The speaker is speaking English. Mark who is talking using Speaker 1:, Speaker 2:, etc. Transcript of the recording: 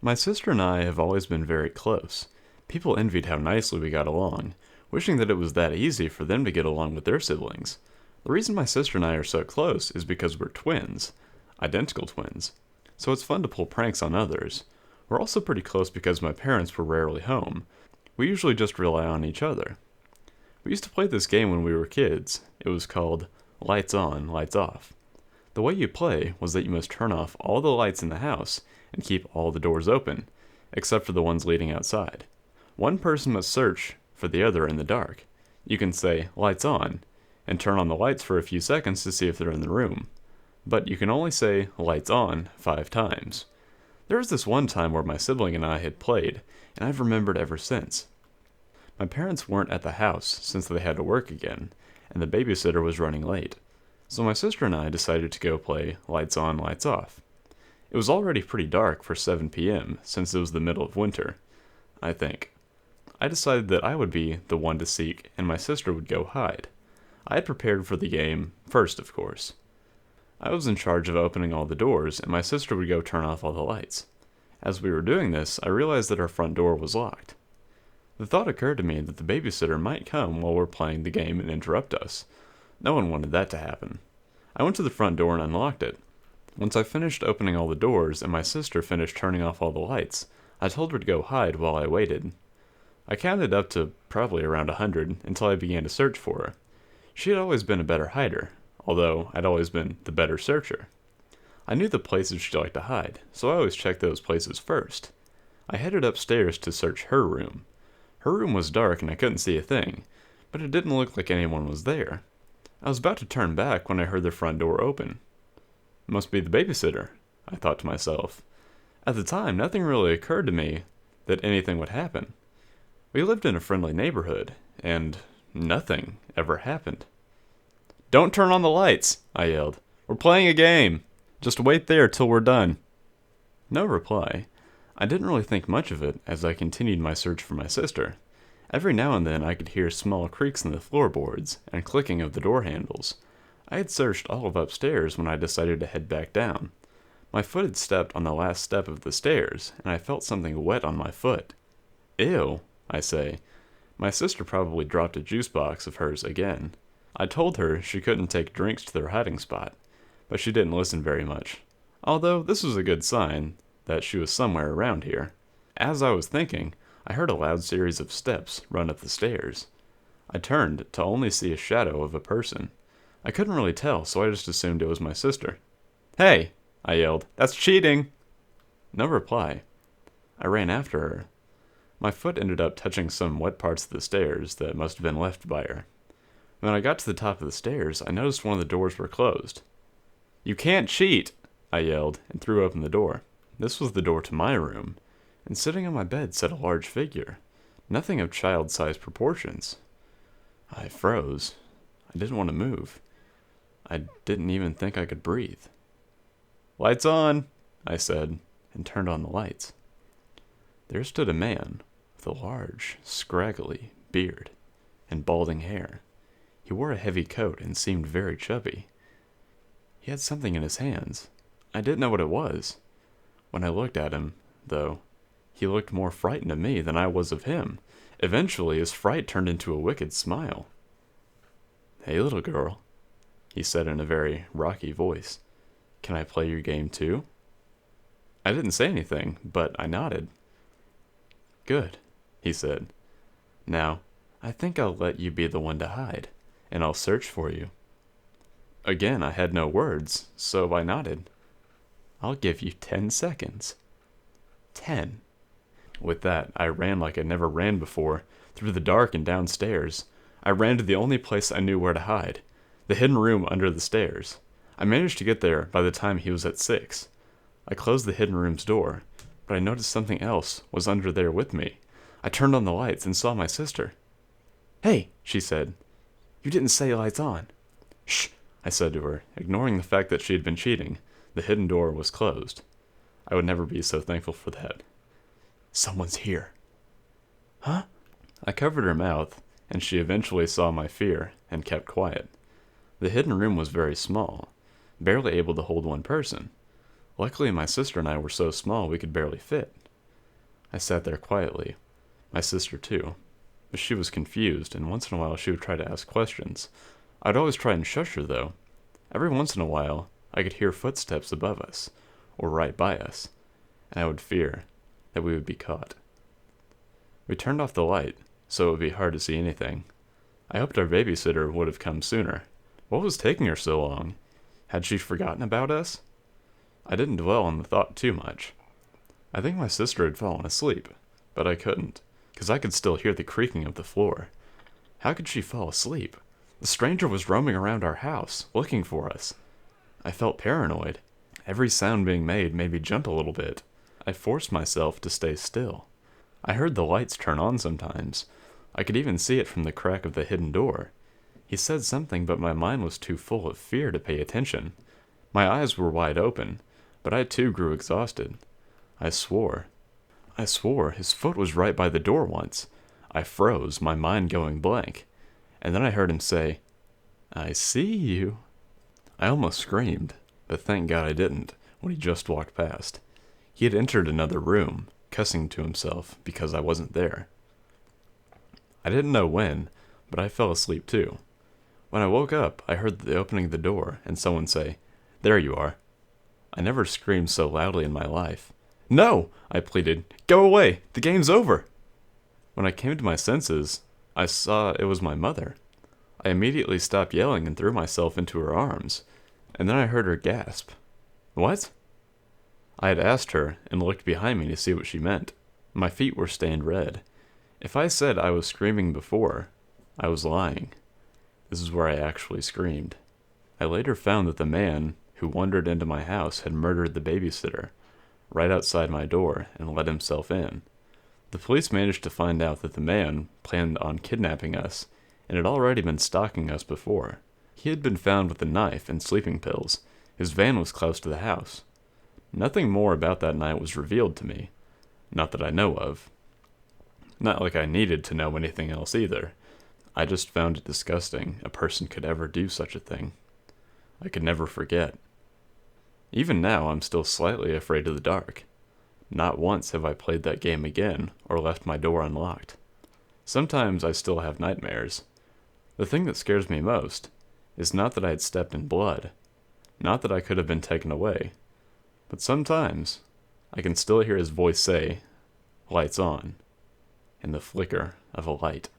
Speaker 1: My sister and I have always been very close. People envied how nicely we got along, wishing that it was that easy for them to get along with their siblings. The reason my sister and I are so close is because we're twins, identical twins. So it's fun to pull pranks on others. We're also pretty close because my parents were rarely home. We usually just rely on each other. We used to play this game when we were kids. It was called Lights On, Lights Off. The way you play was that you must turn off all the lights in the house and keep all the doors open, except for the ones leading outside. One person must search for the other in the dark. You can say, lights on, and turn on the lights for a few seconds to see if they're in the room. But you can only say, lights on, 5 times. There was this one time where my sibling and I had played, and I've remembered ever since. My parents weren't at the house since they had to work again, and the babysitter was running late. So my sister and I decided to go play Lights On, Lights Off. It was already pretty dark for 7 p.m. since it was the middle of winter, I think. I decided that I would be the one to seek and my sister would go hide. I had prepared for the game first, of course. I was in charge of opening all the doors and my sister would go turn off all the lights. As we were doing this, I realized that our front door was locked. The thought occurred to me that the babysitter might come while we're playing the game and interrupt us. No one wanted that to happen. I went to the front door and unlocked it. Once I finished opening all the doors and my sister finished turning off all the lights, I told her to go hide while I waited. I counted up to probably around 100 until I began to search for her. She had always been a better hider, although I'd always been the better searcher. I knew the places she liked to hide, so I always checked those places first. I headed upstairs to search her room. Her room was dark and I couldn't see a thing, but it didn't look like anyone was there. I was about to turn back when I heard the front door open. It must be the babysitter, I thought to myself. At the time, nothing really occurred to me that anything would happen. We lived in a friendly neighborhood, and nothing ever happened. "Don't turn on the lights," I yelled. "We're playing a game. Just wait there till we're done." No reply. I didn't really think much of it as I continued my search for my sister. Every now and then I could hear small creaks in the floorboards and clicking of the door handles. I had searched all of upstairs when I decided to head back down. My foot had stepped on the last step of the stairs, and I felt something wet on my foot. "Ew," I say. My sister probably dropped a juice box of hers again. I told her she couldn't take drinks to their hiding spot, but she didn't listen very much. Although this was a good sign that she was somewhere around here. As I was thinking, I heard a loud series of steps run up the stairs. I turned to only see a shadow of a person. I couldn't really tell, so I just assumed it was my sister. "Hey!" I yelled. "That's cheating!" No reply. I ran after her. My foot ended up touching some wet parts of the stairs that must have been left by her. When I got to the top of the stairs, I noticed one of the doors were closed. "You can't cheat!" I yelled and threw open the door. This was the door to my room, and sitting on my bed sat a large figure, nothing of child-sized proportions. I froze. I didn't want to move. I didn't even think I could breathe. "Lights on," I said, and turned on the lights. There stood a man with a large, scraggly beard and balding hair. He wore a heavy coat and seemed very chubby. He had something in his hands. I didn't know what it was. When I looked at him, though, he looked more frightened of me than I was of him. Eventually, his fright turned into a wicked smile. "Hey, little girl," he said in a very rocky voice. "Can I play your game too?" I didn't say anything, but I nodded. "Good," he said. "Now, I think I'll let you be the one to hide, and I'll search for you." Again, I had no words, so I nodded. "I'll give you 10 seconds. 10. With that, I ran like I never ran before, through the dark and downstairs. I ran to the only place I knew where to hide, the hidden room under the stairs. I managed to get there by the time he was at 6. I closed the hidden room's door, but I noticed something else was under there with me. I turned on the lights and saw my sister. "Hey," she said. "You didn't say lights on." "Shh," I said to her, ignoring the fact that she had been cheating. The hidden door was closed. I would never be so thankful for that. "Someone's here." "Huh?" I covered her mouth, and she eventually saw my fear and kept quiet. The hidden room was very small, barely able to hold one person. Luckily, my sister and I were so small we could barely fit. I sat there quietly. My sister, too. But she was confused, and once in a while she would try to ask questions. I'd always try and shush her, though. Every once in a while, I could hear footsteps above us, or right by us, and I would fear that we would be caught. We turned off the light, so it would be hard to see anything. I hoped our babysitter would have come sooner. What was taking her so long? Had she forgotten about us? I didn't dwell on the thought too much. I think my sister had fallen asleep, but I couldn't, because I could still hear the creaking of the floor. How could she fall asleep? The stranger was roaming around our house, looking for us. I felt paranoid. Every sound being made me jump a little bit. I forced myself to stay still. I heard the lights turn on sometimes. I could even see it from the crack of the hidden door. He said something, but my mind was too full of fear to pay attention. My eyes were wide open, but I too grew exhausted. I swore his foot was right by the door once. I froze, my mind going blank. And then I heard him say, "I see you." I almost screamed, but thank God I didn't when he just walked past. He had entered another room, cussing to himself because I wasn't there. I didn't know when, but I fell asleep too. When I woke up, I heard the opening of the door and someone say, "There you are." I never screamed so loudly in my life. "No!" I pleaded. "Go away! The game's over!" When I came to my senses, I saw it was my mother. I immediately stopped yelling and threw myself into her arms, and then I heard her gasp. "What?" I had asked her and looked behind me to see what she meant. My feet were stained red. If I said I was screaming before, I was lying. This is where I actually screamed. I later found that the man who wandered into my house had murdered the babysitter right outside my door and let himself in. The police managed to find out that the man planned on kidnapping us and had already been stalking us before. He had been found with a knife and sleeping pills. His van was close to the house. Nothing more about that night was revealed to me. Not that I know of. Not like I needed to know anything else either. I just found it disgusting a person could ever do such a thing. I could never forget. Even now, I'm still slightly afraid of the dark. Not once have I played that game again or left my door unlocked. Sometimes I still have nightmares. The thing that scares me most is not that I had stepped in blood, not that I could have been taken away, but sometimes I can still hear his voice say, "Lights on," and the flicker of a light.